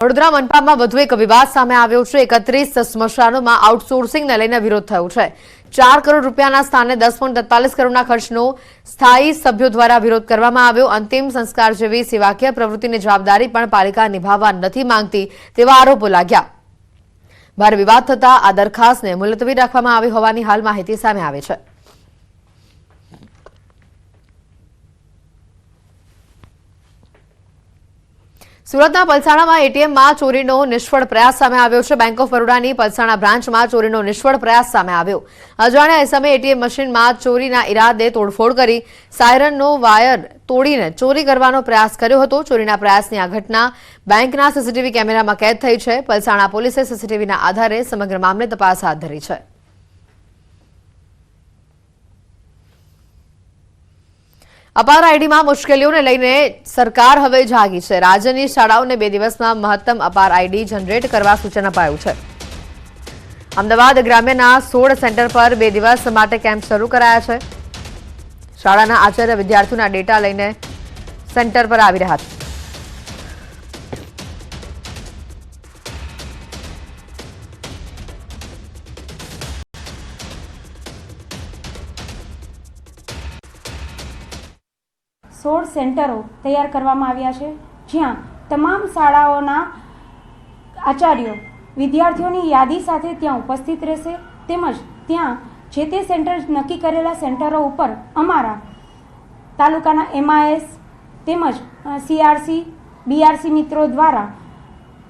વડોદરા મનપામાં વધુ એક વિવાદ સામે આવ્યો છે। 31 સ્મશાનોમાં આઉટસોર્સિંગને લઈને વિરોધ થયો છે। 4 કરોડ રૂપિયાના સ્થાને 10.43 કરોડના ખર્ચનો સ્થાયી સભ્યો દ્વારા વિરોધ કરવામાં આવ્યો। અંતિમ સંસ્કાર જેવી સેવાકીય પ્રવૃત્તિની જવાબદારી પણ પાલિકા નિભાવવા નથી માંગતી તેવા આરોપો લાગ્યા। ભારે વિવાદ થતા આ દરખાસ્તને મુલતવી રાખવામાં આવી હોવાની હાલ માહિતી સામે આવી છે। સુરતના પલસાણામાં એટીએમમાં ચોરીનો નિષ્ફળ પ્રયાસ સામે આવ્યો છે। બેંક ઓફ બરોડાની પલસાણા બ્રાન્ચમાં ચોરીનો નિષ્ફળ પ્રયાસ સામે આવ્યો। અજાણ્યા ઇસમે એટીએમ મશીનમાં ચોરીના ઇરાદે તોડફોડ કરી સાયરનનો વાયર તોડીને ચોરી કરવાનો પ્રયાસ કર્યો હતો। ચોરીના પ્રયાસની આ ઘટના બેંકના સીસીટીવી કેમેરામાં કેદ થઈ છે। પલસાણા પોલીસે સીસીટીવીના આધારે સમગ્ર મામલે તપાસ હાથ ધરી છે। અપાર આઈડીમાં મુશ્કેલીઓને લઈને સરકાર હવે જાગી છે। રાજ્યની શાળાઓને 2 દિવસમાં મહત્તમ અપાર આઈડી જનરેટ કરવા સૂચન અપાયું છે। અમદાવાદ ગ્રામ્યના 16 સેન્ટર પર 2 દિવસ માટે કેમ્પ શરૂ કરાયા છે। શાળાના આચાર્ય વિદ્યાર્થીઓના ડેટા લઈને સેન્ટર પર આવી રહ્યા છે। સોળ સેન્ટરો તૈયાર કરવામાં આવ્યા છે, જ્યાં તમામ શાળાઓના આચાર્યો વિદ્યાર્થીઓની યાદી સાથે ત્યાં ઉપસ્થિત રહેશે। તેમજ ત્યાં જે તે સેન્ટર નક્કી કરેલા સેન્ટરો ઉપર અમારા તાલુકાના MIS તેમજ CRC BRC મિત્રો દ્વારા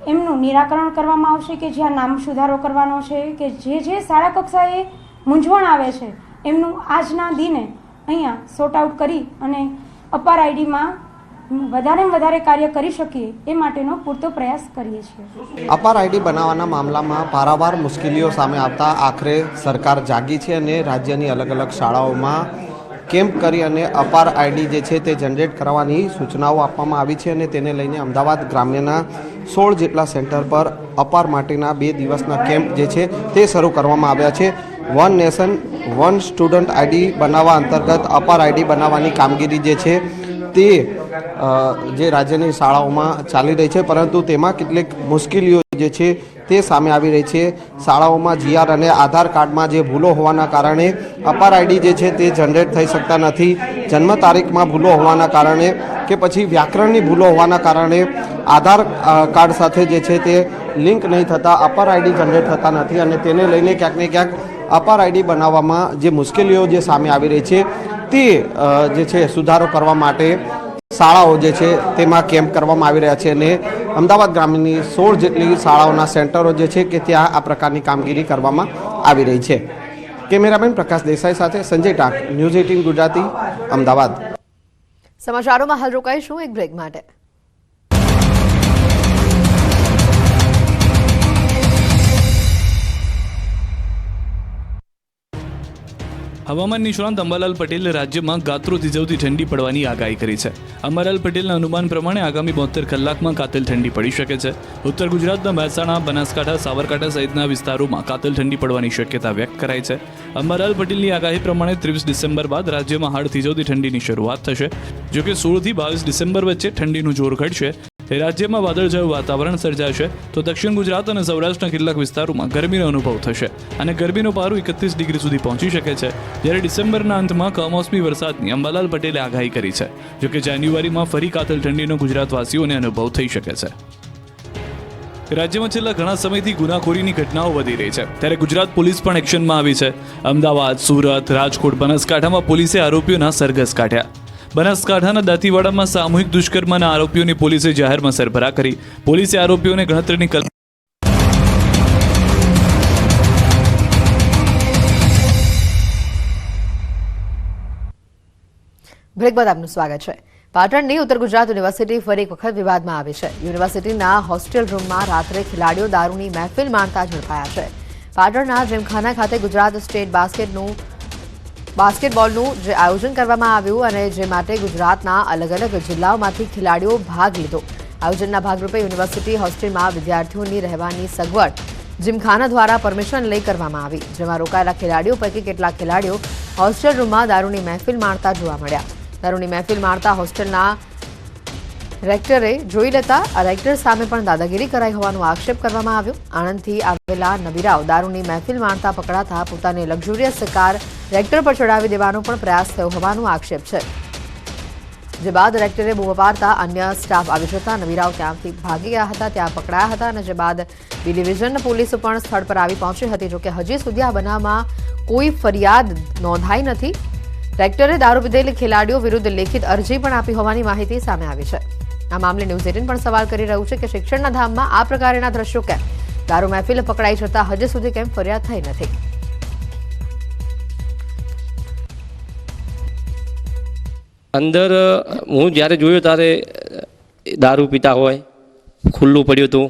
એમનું નિરાકરણ કરવામાં આવશે કે જ્યાં નામ સુધારો કરવાનો છે કે જે શાળા કક્ષાએ મૂંઝવણ આવે છે એમનું આજના દિને અહીંયા સોર્ટ આઉટ કરી અને અપાર આઈડીમાં વધારે કાર્ય કરી શકીએ એ માટેનો પૂરતો પ્રયાસ કરીએ છીએ। અપાર આઈડી બનાવવાના મામલામાં પારાવાર મુશ્કેલીઓ સામે આવતા આખરે સરકાર જાગી છે અને રાજ્યની અલગ અલગ શાળાઓમાં કેમ્પ કરી અને અપાર આઈડી જે છે તે જનરેટ કરવાની સૂચનાઓ આપવામાં આવી છે અને તેને લઈને અમદાવાદ ગ્રામ્યના 16 જેટલા સેન્ટર પર અપાર માટેના 2 દિવસના કેમ્પ જે છે તે શરૂ કરવામાં આવ્યા છે। One nation one student ID બનાવવા અંતર્ગત અપાર આઈડી બનાવવાની કામગીરી જે છે તે જે રાજ્યની શાળાઓમાં ચાલી રહી છે, પરંતુ તેમાં કેટલીક મુશ્કેલીઓ જે છે તે સામે આવી રહી છે। શાળાઓમાં GR અને આધાર કાર્ડમાં જે ભૂલો હોવાના કારણે અપાર આઈડી જે છે તે જનરેટ થઈ શકતા નથી। જન્મ તારીખમાં ભૂલો હોવાના કારણે કે પછી વ્યાકરણની ભૂલો હોવાના કારણે આધાર કાર્ડ સાથે જે છે તે લિંક નહીં થતા અપાર આઈડી જનરેટ થતા નથી અને તેને લઈને ક્યાંક ને ક્યાંક અપાર આઈડી બનાવવામાં જે મુશ્કેલીઓ જે સામે આવી રહી છે તે જે છે સુધારો કરવા માટે શાળાઓ જે છે તેમાં કેમ્પ કરવામાં આવી રહ્યા છે અને અમદાવાદ ગ્રામ્યની 16 જેટલી શાળાઓના સેન્ટરો જે છે કે ત્યાં આ પ્રકારની કામગીરી કરવામાં આવી રહી છે। કેમેરામેન પ્રકાશ દેસાઈ સાથે સંજય ટાંક, ન્યૂઝ 18 ગુજરાતી, અમદાવાદ। સમાચારોમાં હાલ રોકાઈશું એક બ્રેક માટે। હવામાન નિષ્ણાંત અંબાલાલ પટેલે રાજ્યમાં ગાત્રો થીજવતી ઠંડી પડવાની આગાહી કરી છે। અંબાલાલ પટેલના અનુમાન પ્રમાણે આગામી 72 કલાકમાં કાતિલ ઠંડી પડી શકે છે। ઉત્તર ગુજરાતના મહેસાણા, બનાસકાંઠા, સાબરકાંઠા સહિતના વિસ્તારોમાં કાતિલ ઠંડી પડવાની શક્યતા વ્યક્ત કરાઈ છે। અંબાલાલ પટેલની આગાહી પ્રમાણે 23 ડિસેમ્બર બાદ રાજ્યમાં હાડ થીજવતી ઠંડીની શરૂઆત થશે। જોકે 16 થી 22 ડિસેમ્બર વચ્ચે ઠંડીનું જોર ઘટશે। રાજ્યમાં વાદળછાયું વાતાવરણ સર્જાશે તો દક્ષિણ ગુજરાત અને સૌરાષ્ટ્રના કેટલાક વિસ્તારોમાં ગરમીનો અનુભવ થશે અને ગરમીનો પારો 31 ડિગ્રી સુધી પહોંચી શકે છે, જ્યારે ડિસેમ્બરના અંતમાં કમોસમી વરસાદની અંબાલાલ પટેલે આગાહી કરી છે। જોકે જાન્યુઆરીમાં ફરી કાતિલ ઠંડીનો ગુજરાતવાસીઓને અનુભવ થઈ શકે છે। રાજ્યમાં છેલ્લા ઘણા સમયથી ગુનાખોરીની ઘટનાઓ વધી રહી છે, ત્યારે ગુજરાત પોલીસ પણ એક્શનમાં આવી છે। અમદાવાદ, સુરત, રાજકોટ, બનાસકાંઠામાં પોલીસે આરોપીઓના સરઘસ કાઢ્યા। બનાસકાંઠાના દાંતીવાડામાં સામૂહિક દુષ્કર્મના આરોપીઓની પોલીસે જાહેરમાં સરભરા કરી। પોલીસે આરોપીઓને ગણતરીની બ્રેક બાદ આપનું સ્વાગત છે। પાટણની ઉત્તર ગુજરાત યુનિવર્સિટી ફરી એક વખત વિવાદમાં આવી છે। યુનિવર્સિટીના હોસ્ટેલ રૂમમાં રાત્રે ખેલાડીઓ દારૂની મહેફિલ માણતા ઝડપાયા છે। પાટણના જીમખાના ખાતે ગુજરાત સ્ટેટ બાસ્કેટબોલનું જે આયોજન કરવામાં આવ્યું અને જે માટે ગુજરાતના અલગ અલગ જિલ્લાઓમાંથી ખેલાડીઓ ભાગ લીધો। આયોજનના ભાગરૂપે યુનિવર્સિટી હોસ્ટેલમાં વિદ્યાર્થીઓની રહેવાની સગવડ જીમખાના દ્વારા પરમિશન લઈ કરવામાં આવી, જેમાં રોકાયેલા ખેલાડીઓ પૈકી કેટલાક ખેલાડીઓ હોસ્ટેલ રૂમમાં દારૂની મહેફિલ માણતા જોવા મળ્યા। દારૂની મહેફિલ માણતા હોસ્ટેલના રેક્ટરે જોઈ લેતા આ રેક્ટર સામે પણ દાદાગીરી કરાઈ હોવાનો આક્ષેપ કરવામાં આવ્યો. આણંદથી આવેલા નબીરાઓ દારૂની મહેફિલ માણતા પકડાતા પોતાની લક્ઝુરિયસ કાર રેક્ટર પર ચડાવી દેવાનો પણ પ્રયાસ થયો હોવાનો આક્ષેપ છે. જે બાદ રેક્ટરે બૂમો પાડતા અન્ય સ્ટાફ આવી જતા નબીરાઓ ત્યાંથી ભાગી ગયા હતા, ત્યાં પકડાયા હતા અને જે બાદ બી ડિવિઝન પોલીસ પણ સ્થળ પર આવી પહોંચી હતી. જોકે હજી સુધી આ બનાવમાં કોઈ ફરિયાદ નોંધાઈ નથી. રેક્ટરે દારૂ પીધેલ ખેલાડીઓ વિરુદ્ધ લેખિત અરજી પણ આપી હોવાની માહિતી સામે આવી છે. આ મામલે ન્યૂઝ 18 પણ સવાલ કરી રહ્યું છે કે શિક્ષણના ધામમાં આ પ્રકારના દ્રશ્યો કેમ? દારૂ મહેફિલ પકડાઈ જતા હજી સુધી કેમ ફરિયાદ થઈ નથી? અંદર હું જ્યારે જોયું ત્યારે દારૂ પીતા હોય, ખુલ્લું પડ્યું હતું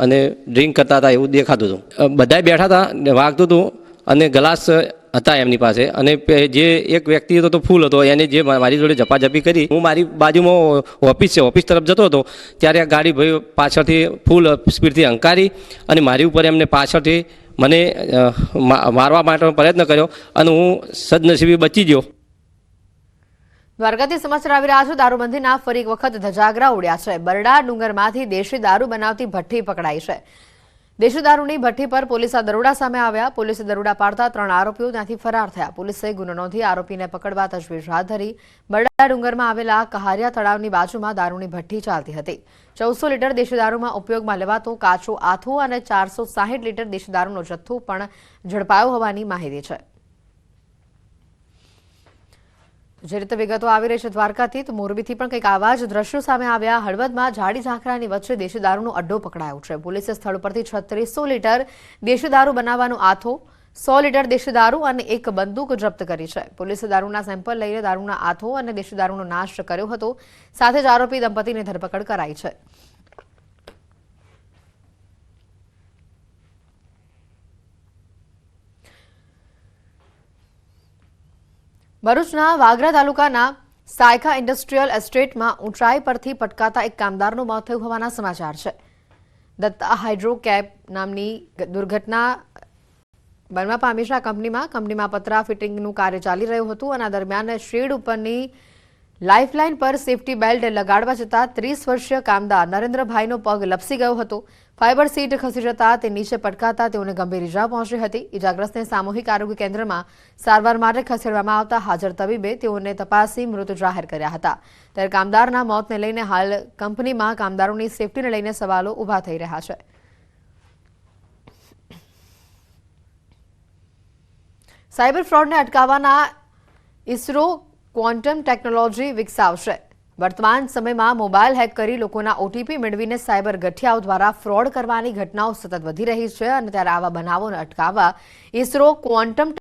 અને ડ્રિંક કરતા હતા એવું દેખાતું હતું. બધાય બેઠા હતા, વાગતું હતું અને ગ્લાસ હતા એમની પાસે અને જે એક વ્યક્તિ હતો તો ફૂલ હતો, એને જે મારી જોડે ઝપાઝપી કરી. હું મારી બાજુમાં ઓફિસ છે, ઓફિસ તરફ જતો હતો ત્યારે આ ગાડી ભાઈ પાછળથી ફૂલ સ્પીડથી હંકારી અને મારી ઉપર એમને પાછળથી મને મારવા માટેનો પ્રયત્ન કર્યો અને હું સદનસીબે બચી ગયો. દ્વારકાથી સમાચાર આવી રહ્યા છે. દારૂબંધીના ફરી એક વખત ધજાગરા ઉડ્યા છે. બરડા ડુંગરમાંથી દેશી દારૂ બનાવતી ભઠ્ઠી પકડાઈ છે. દેશી દારૂની ભઠ્ઠી પર પોલીસના દરોડા સામે આવ્યા. પોલીસે દરોડા પાડતા 3 આરોપીઓ ત્યાંથી ફરાર થયા. પોલીસે ગુનો નોંધી આરોપીને પકડવા તજવીજ હાથ ધરી. બરડા ડુંગરમાં આવેલા કહારિયા તળાવની બાજુમાં દારૂની ભઠ્ઠી ચાલતી હતી. 1400 લીટર દેશી દારૂમાં ઉપયોગમાં લેવાતો કાચો આથો અને 460 લીટર દેશી દારૂનો જથ્થો પણ ઝડપાયો હોવાની માહિતી છે. જે રીતે વિગતો આવી રહી છે દ્વારકાથી, તો મોરબીથી પણ કંઈક આવા જ દ્રશ્યો સામે આવ્યા. હળવદમાં ઝાડી ઝાંખરાની વચ્ચે દેશી દારૂનો અડ્ડો પકડાયો છે. પોલીસે સ્થળ પરથી 3600 લીટર દેશી દારૂ બનાવવાનો આથો, 100 લીટર દેશી દારૂ અને એક બંદૂક જપ્ત કરી છે. પોલીસે દારૂના સેમ્પલ લઈને દારૂના આથો અને દેશી દારૂનો નાશ કર્યો હતો. સાથે જ આરોપી દંપતીની ધરપકડ કરાઈ છે. ભરૂચના વાગરા તાલુકાના સાયખા ઇન્ડસ્ટ્રીયલ એસ્ટેટમાં ઊંચાઈ પરથી પટકાતા એક કામદારનું મોત થયું હોવાના સમાચાર છે. દત્તા હાઇડ્રોકેપ નામની દુર્ઘટના બનવા પામી છે. આ કંપનીમાં પતરા ફિટિંગનું કાર્ય ચાલી રહ્યું હતું અને આ દરમિયાન શેડ ઉપરની લાઇફલાઇન પર સેફટી બેલ્ટ લગાડવા જતાં 30 વર્ષીય કામદાર નરેન્દ્રભાઈનો પગ લપસી ગયો હતો. ફાઇબર સીટ ખસી જતા તે નીચે પટકાતા તેઓને ગંભીર ઇજા પહોંચી હતી. ઇજાગ્રસ્તને સામૂહિક આરોગ્ય કેન્દ્રમાં સારવાર માટે ખસેડવામાં આવતા હાજર તબીબે તેઓને તપાસી મૃત જાહેર કર્યા હતા. ત્યારે કામદારના મોતને લઈને હાલ કંપનીમાં કામદારોની સેફટીને લઈને સવાલો ઊભા થઈ રહ્યા છે. સાયબર ફ્રોડને અટકાવવાના ઇસરો ક્વોન્ટમ ટેકનોલોજી વિકસાવશે. વર્તમાન સમયમાં મોબાઈલ હેક કરી લોકોના ઓટીપી મેળવીને સાયબર ગઠિયાઓ દ્વારા ફ્રોડ કરવાની ઘટનાઓ સતત વધી રહી છે અને ત્યારે આવા બનાવોને અટકાવવા ઇસરો ક્વોન્ટમ